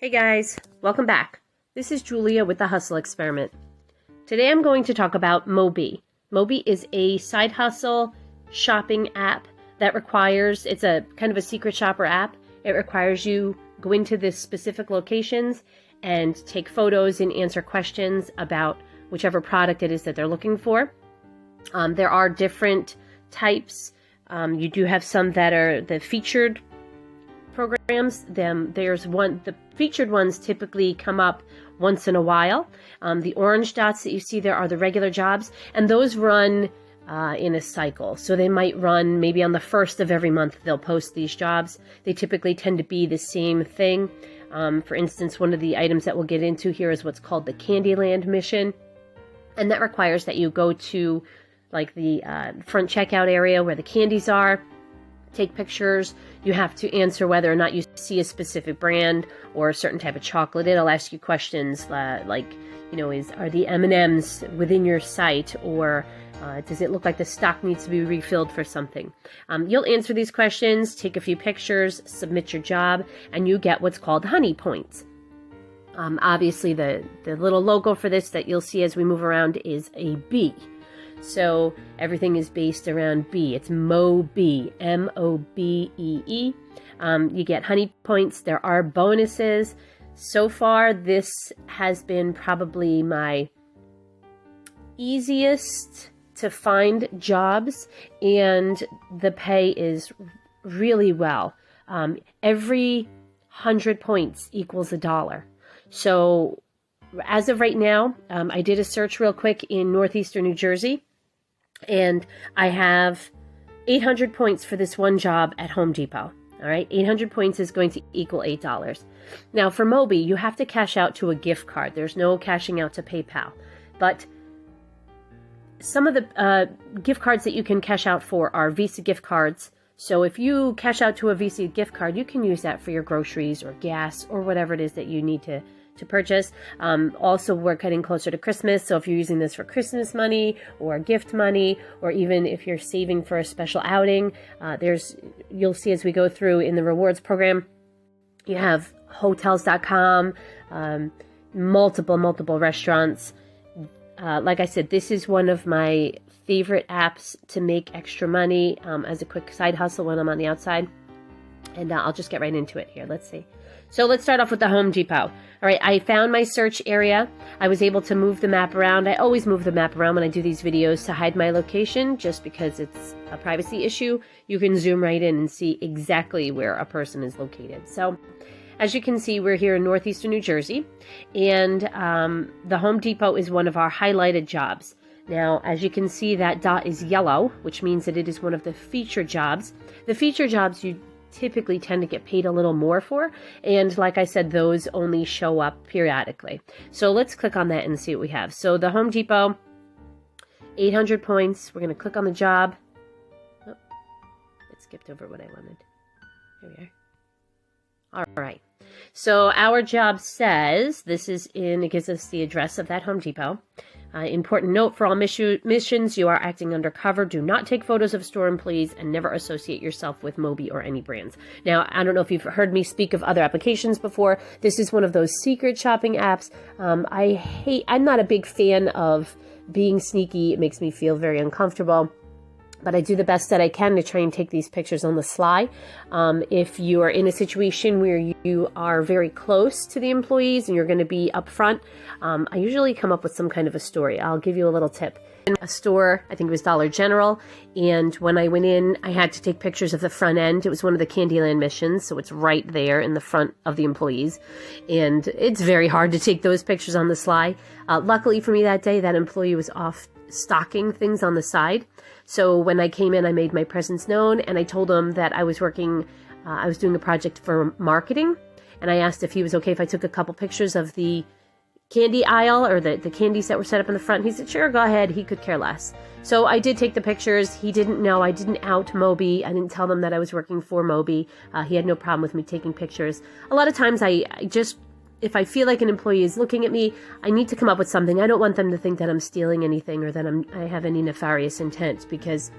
Hey guys, welcome back. This is Julia with the Hustle Experiment. Today I'm going to talk about Mobee. Mobee is a side hustle shopping app that requires, it's a kind of a secret shopper app. It requires you go into the specific locations and take photos and answer questions about whichever product it is that they're looking for. There are different types. You do have some that are the featured programs. There's one, the featured ones typically come up once in a while. The orange dots that you see there are the regular jobs, and those run in a cycle. So they might run maybe on the first of every month. They'll post these jobs. They typically tend to be the same thing. For instance, one of the items that we'll get into here is what's called the Candyland mission, and that requires that you go to like the front checkout area where the candies are, take pictures. You have to answer whether or not you see a specific brand or a certain type of chocolate. It'll ask you questions like, are the M&Ms within your site, or does it look like the stock needs to be refilled for something? You'll answer these questions, take a few pictures, submit your job, and you get what's called honey points. Obviously, the little logo for this that you'll see as we move around is a bee. So everything is based around bee. It's Mobee, M-O-B-E-E. You get honey points. There are bonuses. So far, this has been probably my easiest to find jobs, and the pay is really well. Every 100 points equals $1. So as of right now, I did a search real quick in northeastern New Jersey, and I have 800 points for this one job at Home Depot. All right, 800 points is going to equal $8. Now for Moby, you have to cash out to a gift card. There's no cashing out to PayPal. But some of the gift cards that you can cash out for are Visa gift cards. So if you cash out to a Visa gift card, you can use that for your groceries or gas or whatever it is that you need to purchase. Also, we're getting closer to Christmas, so if you're using this for Christmas money or gift money, or even if you're saving for a special outing, you'll see as we go through in the rewards program, you have hotels.com, multiple restaurants. Like I said, this is one of my favorite apps to make extra money as a quick side hustle when I'm on the outside. And I'll just get right into it here. Let's see. So let's start off with the Home Depot. All right, I found my search area. I was able to move the map around. I always move the map around when I do these videos to hide my location, just because it's a privacy issue. You can zoom right in and see exactly where a person is located. So as you can see, we're here in northeastern New Jersey, and the Home Depot is one of our highlighted jobs. Now, as you can see, that dot is yellow, which means that it is one of the featured jobs. The featured jobs you typically tend to get paid a little more for, and like I said, those only show up periodically. So let's click on that and see what we have. So the Home Depot, 800 points. We're going to click on the job. Oh, it skipped over what I wanted. Here we are. All right. So our job says, it gives us the address of that Home Depot. Important note for all missions, you are acting undercover. Do not take photos of store employees and never associate yourself with Moby or any brands. Now, I don't know if you've heard me speak of other applications before. This is one of those secret shopping apps. I'm not a big fan of being sneaky. It makes me feel very uncomfortable. But I do the best that I can to try and take these pictures on the sly. If you are in a situation where you are very close to the employees and you're going to be upfront, I usually come up with some kind of a story. I'll give you a little tip. In a store, I think it was Dollar General, and when I went in, I had to take pictures of the front end. It was one of the Candyland missions, so it's right there in the front of the employees, and it's very hard to take those pictures on the sly. Luckily for me that day, that employee was off stocking things on the side. So when I came in, I made my presence known, and I told him that I was doing a project for marketing, and I asked if he was okay if I took a couple pictures of the candy aisle or the candies that were set up in the front. He said, sure, go ahead. He could care less. So I did take the pictures. He didn't know. I didn't out Moby. I didn't tell them that I was working for Moby. He had no problem with me taking pictures. A lot of times if I feel like an employee is looking at me, I need to come up with something. I don't want them to think that I'm stealing anything or that I have any nefarious intent, because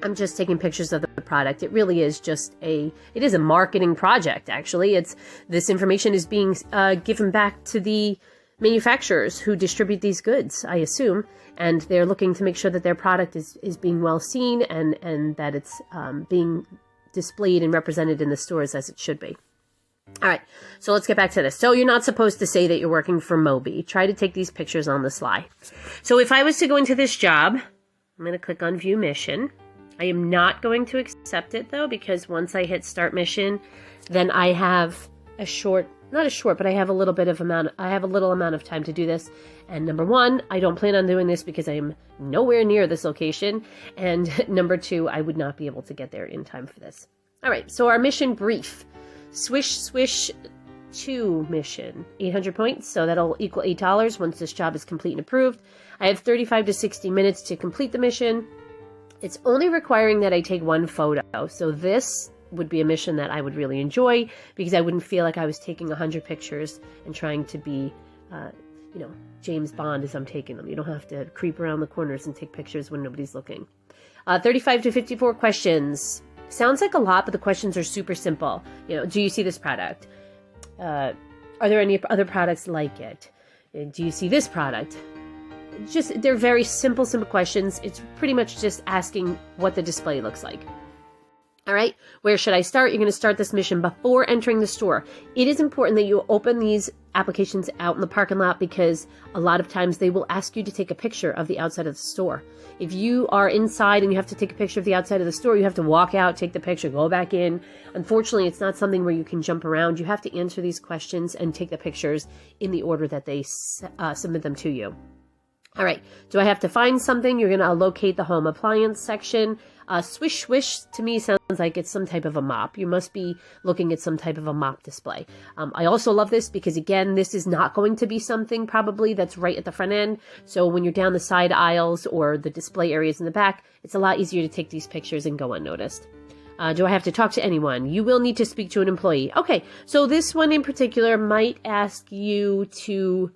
I'm just taking pictures of the product. It really is just it is a marketing project, actually. This information is being given back to the manufacturers who distribute these goods, I assume, and they're looking to make sure that their product is being well seen and that it's being displayed and represented in the stores as it should be. All right, so let's get back to this. So you're not supposed to say that you're working for Moby. Try to take these pictures on the sly. So if I was to go into this job, I'm going to click on View Mission. I am not going to accept it, though, because once I hit Start Mission, then I have I have a little amount of time to do this. And number one, I don't plan on doing this because I am nowhere near this location. And number two, I would not be able to get there in time for this. All right, so our mission brief. Swish, swish to mission. 800 points, so that'll equal $8 once this job is complete and approved. I have 35 to 60 minutes to complete the mission. It's only requiring that I take one photo. So this would be a mission that I would really enjoy because I wouldn't feel like I was taking 100 pictures and trying to be, James Bond as I'm taking them. You don't have to creep around the corners and take pictures when nobody's looking. 35 to 54 questions. Sounds like a lot, but the questions are super simple. Do you see this product? Are there any other products like it? Do you see this product? They're very simple questions. It's pretty much just asking what the display looks like. All right, where should I start? You're going to start this mission before entering the store. It is important that you open these applications out in the parking lot because a lot of times they will ask you to take a picture of the outside of the store. If you are inside and you have to take a picture of the outside of the store, you have to walk out, take the picture, go back in. Unfortunately, it's not something where you can jump around. You have to answer these questions and take the pictures in the order that they submit them to you. All right, do I have to find something? You're going to locate the home appliance section. Swish, swish to me sounds like it's some type of a mop. You must be looking at some type of a mop display. I also love this because, again, this is not going to be something probably that's right at the front end. So when you're down the side aisles or the display areas in the back, it's a lot easier to take these pictures and go unnoticed. Do I have to talk to anyone? You will need to speak to an employee. Okay, so this one in particular might ask you to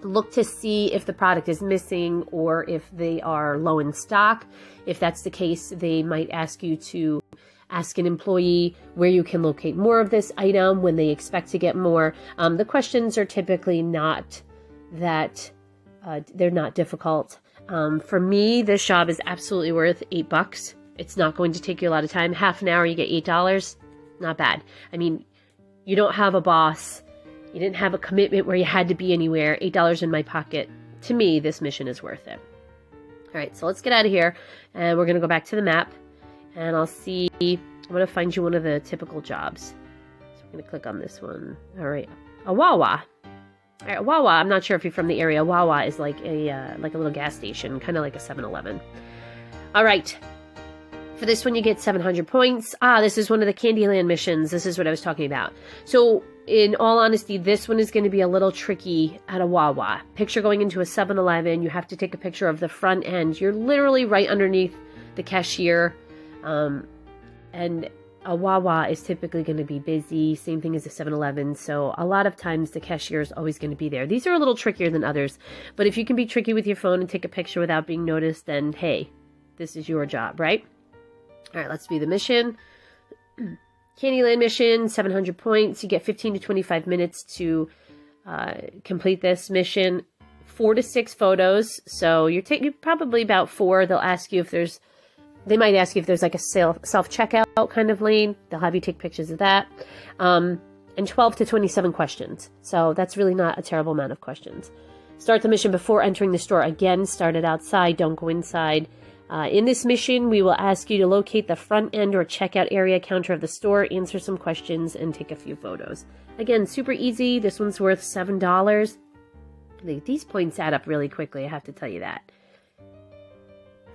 look to see if the product is missing or if they are low in stock. If that's the case, they might ask you to ask an employee where you can locate more of this item when they expect to get more. The questions are typically not that, they're not difficult. For me, this job is absolutely worth $8. It's not going to take you a lot of time. Half an hour, you get $8. Not bad. I mean, you don't have a boss. You didn't have a commitment where you had to be anywhere. $8 in my pocket. To me, this mission is worth it. All right, so let's get out of here. And we're going to go back to the map. And I'm going to find you one of the typical jobs. So we're going to click on this one. All right, a Wawa. All right, Wawa, I'm not sure if you're from the area. Wawa is like a little gas station, kind of like a 7-Eleven. All right. For this one, you get 700 points. This is one of the Candyland missions. This is what I was talking about. So, in all honesty, this one is going to be a little tricky at a Wawa. Picture going into a 7-Eleven. You have to take a picture of the front end. You're literally right underneath the cashier. And a Wawa is typically going to be busy. Same thing as a 7-Eleven. So, a lot of times the cashier is always going to be there. These are a little trickier than others. But if you can be tricky with your phone and take a picture without being noticed, then hey, this is your job, right? All right, let's view the mission. Candyland mission, 700 points. You get 15 to 25 minutes to complete this mission. 4 to 6 photos. So you're taking probably about 4. They might ask you if there's like a self-checkout kind of lane. They'll have you take pictures of that. And 12 to 27 questions. So that's really not a terrible amount of questions. Start the mission before entering the store. Again, start it outside. Don't go inside. In this mission, we will ask you to locate the front end or checkout area counter of the store, answer some questions, and take a few photos. Again, super easy. This one's worth $7. These points add up really quickly, I have to tell you that.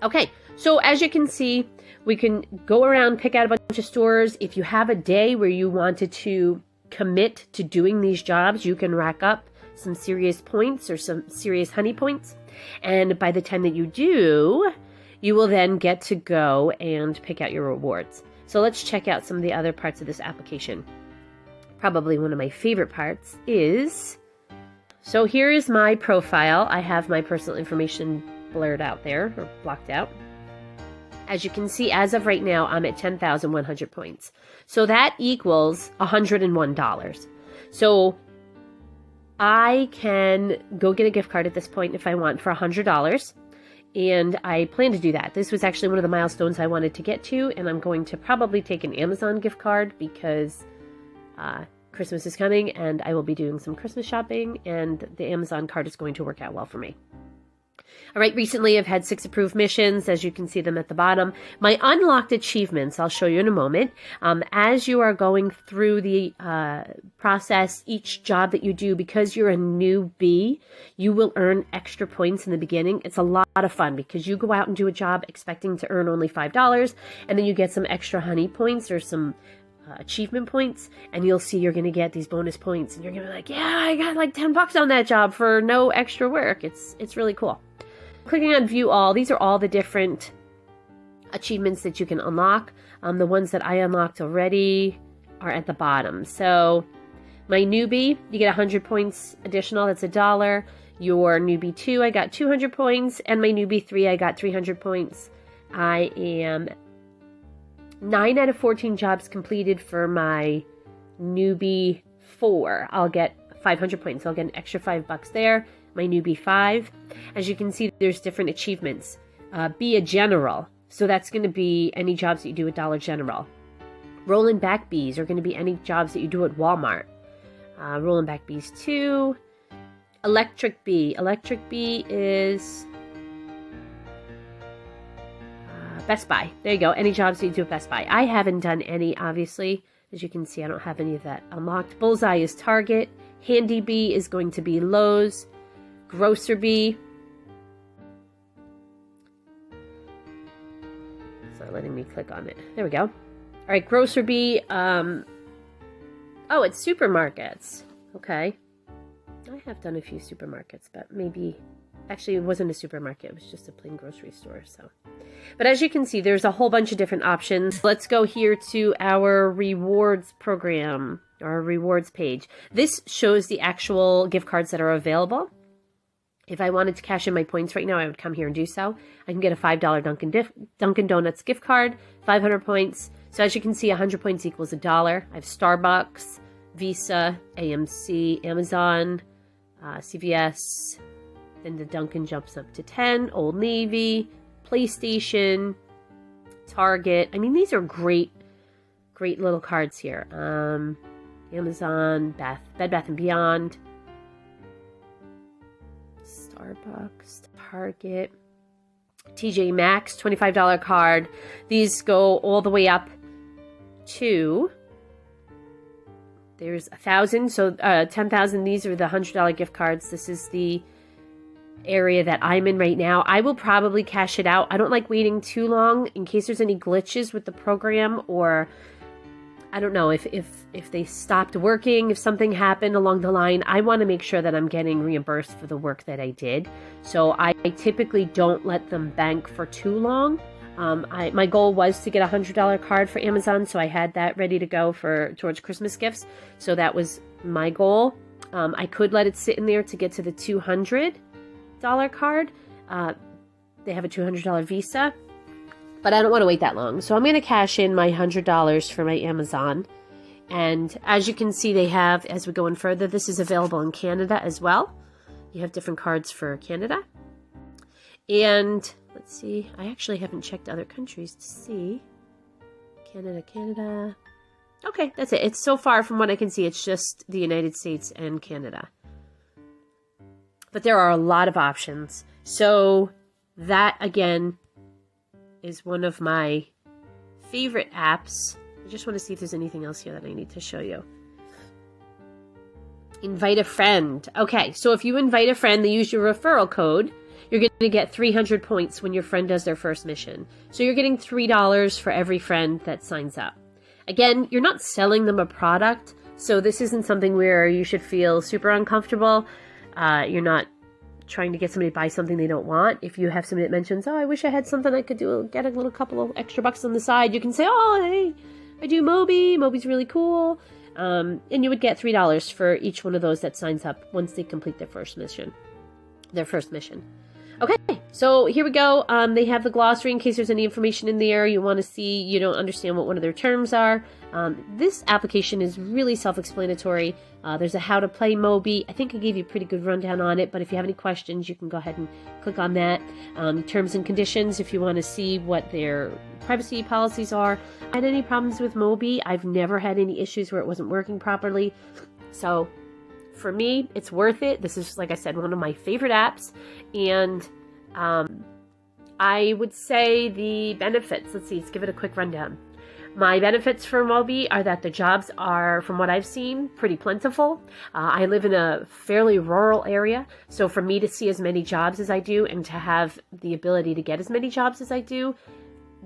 Okay, so as you can see, we can go around, pick out a bunch of stores. If you have a day where you wanted to commit to doing these jobs, you can rack up some serious points or some serious honey points. And by the time that you do, you will then get to go and pick out your rewards. So let's check out some of the other parts of this application. Probably one of my favorite parts is, so here is my profile. I have my personal information blurred out there, or blocked out. As you can see, as of right now, I'm at 10,100 points. So that equals $101. So I can go get a gift card at this point if I want for $100. And I plan to do that. This was actually one of the milestones I wanted to get to. And I'm going to probably take an Amazon gift card because Christmas is coming and I will be doing some Christmas shopping. And the Amazon card is going to work out well for me. All right, recently I've had 6 approved missions, as you can see them at the bottom. My unlocked achievements, I'll show you in a moment. As you are going through the process, each job that you do, because you're a newbie, you will earn extra points in the beginning. It's a lot of fun because you go out and do a job expecting to earn only $5, and then you get some extra honey points or some achievement points, and you'll see you're going to get these bonus points, and you're going to be like, yeah, I got like $10 on that job for no extra work. It's really cool. Clicking on view all, these are all the different achievements that you can unlock. The ones that I unlocked already are at the bottom. So my newbie, you get 100 points additional, that's $1. Your newbie 2, I got 200 points, and my newbie 3, I got 300 points. I am 9 out of 14 jobs completed for my newbie 4. I'll get 500 points. So I'll get an extra $5 there. My newbie 5. As you can see, there's different achievements. Be a general. So that's going to be any jobs that you do at Dollar General. Rolling back bees are going to be any jobs that you do at Walmart. Rolling back bees 2. Electric bee. Electric bee is Best Buy. There you go. Any jobs that you do at Best Buy. I haven't done any, obviously. As you can see, I don't have any of that unlocked. Bullseye is Target. Handy bee is going to be Lowe's. Grocer bee. It's not letting me click on it. There we go. All right, grocer bee. Oh, it's supermarkets. Okay. I have done a few supermarkets, but maybe... Actually, it wasn't a supermarket. It was just a plain grocery store. So, but as you can see, there's a whole bunch of different options. Let's go here to our rewards program, our rewards page. This shows the actual gift cards that are available. If I wanted to cash in my points right now, I would come here and do so. I can get a $5 Dunkin' Donuts gift card, 500 points. So as you can see, 100 points equals $1. I have Starbucks, Visa, AMC, Amazon, CVS. Then the Dunkin' jumps up to 10. Old Navy, PlayStation, Target. I mean, these are great little cards here. Amazon, Bed Bath & Beyond, Starbucks, Target, TJ Maxx, $25 card. These go all the way up to... There's 1,000, so 10,000. These are the $100 gift cards. This is the area that I'm in right now. I will probably cash it out. I don't like waiting too long in case there's any glitches with the program, or I don't know if they stopped working, if something happened along the line. I want to make sure that I'm getting reimbursed for the work that I did. So I typically don't let them bank for too long. My goal was to get a $100 card for Amazon, so I had that ready to go towards Christmas gifts. So that was my goal. I could let it sit in there to get to the $200 card. They have a $200 Visa, but I don't want to wait that long. So I'm going to cash in my $100 for my Amazon. And as you can see, they have, as we go in further, this is available in Canada as well. You have different cards for Canada. And let's see, I actually haven't checked other countries to see. Canada. Okay, that's it. It's so far from what I can see, it's just the United States and Canada. But there are a lot of options. So that, again, is one of my favorite apps. I just want to see if there's anything else here that I need to show you. Invite a friend. Okay, so if you invite a friend, they use your referral code, you're going to get 300 points when your friend does their first mission. So you're getting $3 for every friend that signs up. Again, you're not selling them a product, so this isn't something where you should feel super uncomfortable. You're not trying to get somebody to buy something they don't want. If you have somebody that mentions, oh, I wish I had something I could get a little couple of extra bucks on the side, you can say, oh, hey, I do Moby. Moby's really cool. And you would get $3 for each one of those that signs up once they complete their first mission. Okay, so here we go. They have the glossary in case there's any information in there you want to see, you don't understand what one of their terms are. This application is really self-explanatory. There's a how to play Moby. I think I gave you a pretty good rundown on it, but if you have any questions, you can go ahead and click on that. Terms and conditions, if you want to see what their privacy policies are. I had any problems with Moby. I've never had any issues where it wasn't working properly. So for me, it's worth it. This is, like I said, one of my favorite apps. And I would say the benefits, let's see, let's give it a quick rundown. My benefits for Moby are that the jobs are, from what I've seen, pretty plentiful. I live in a fairly rural area, so for me to see as many jobs as I do and to have the ability to get as many jobs as I do,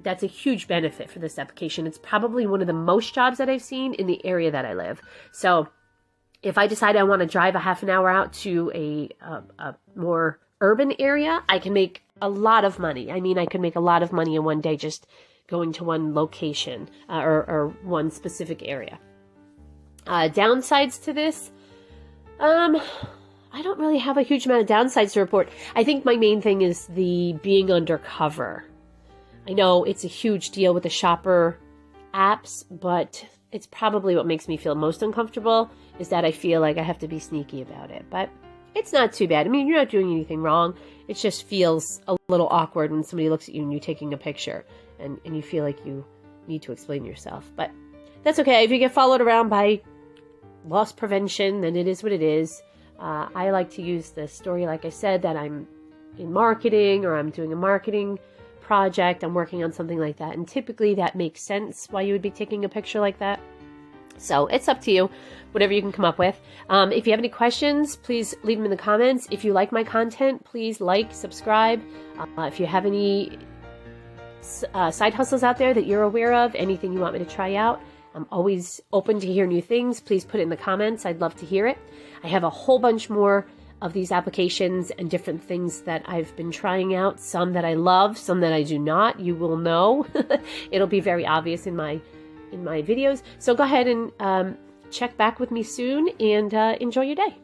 that's a huge benefit for this application. It's probably one of the most jobs that I've seen in the area that I live. So if I decide I want to drive a half an hour out to a more urban area, I can make a lot of money. I mean, I could make a lot of money in one day just going to one location or one specific area. Downsides to this, I don't really have a huge amount of downsides to report. I think my main thing is the being undercover. I know it's a huge deal with the shopper apps, but it's probably what makes me feel most uncomfortable is that I feel like I have to be sneaky about it. But it's not too bad. I mean, you're not doing anything wrong. It just feels a little awkward when somebody looks at you and you're taking a picture and you feel like you need to explain yourself. But that's okay. If you get followed around by loss prevention, then it is what it is. I like to use the story, like I said, that I'm in marketing or I'm doing a marketing project. I'm working on something like that. And typically that makes sense why you would be taking a picture like that. So it's up to you, whatever you can come up with. If you have any questions, please leave them in the comments. If you like my content, please like, subscribe. If you have any side hustles out there that you're aware of, anything you want me to try out, I'm always open to hear new things. Please put it in the comments. I'd love to hear it. I have a whole bunch more of these applications and different things that I've been trying out. Some that I love, some that I do not. You will know. It'll be very obvious in my videos. So go ahead and check back with me soon and enjoy your day.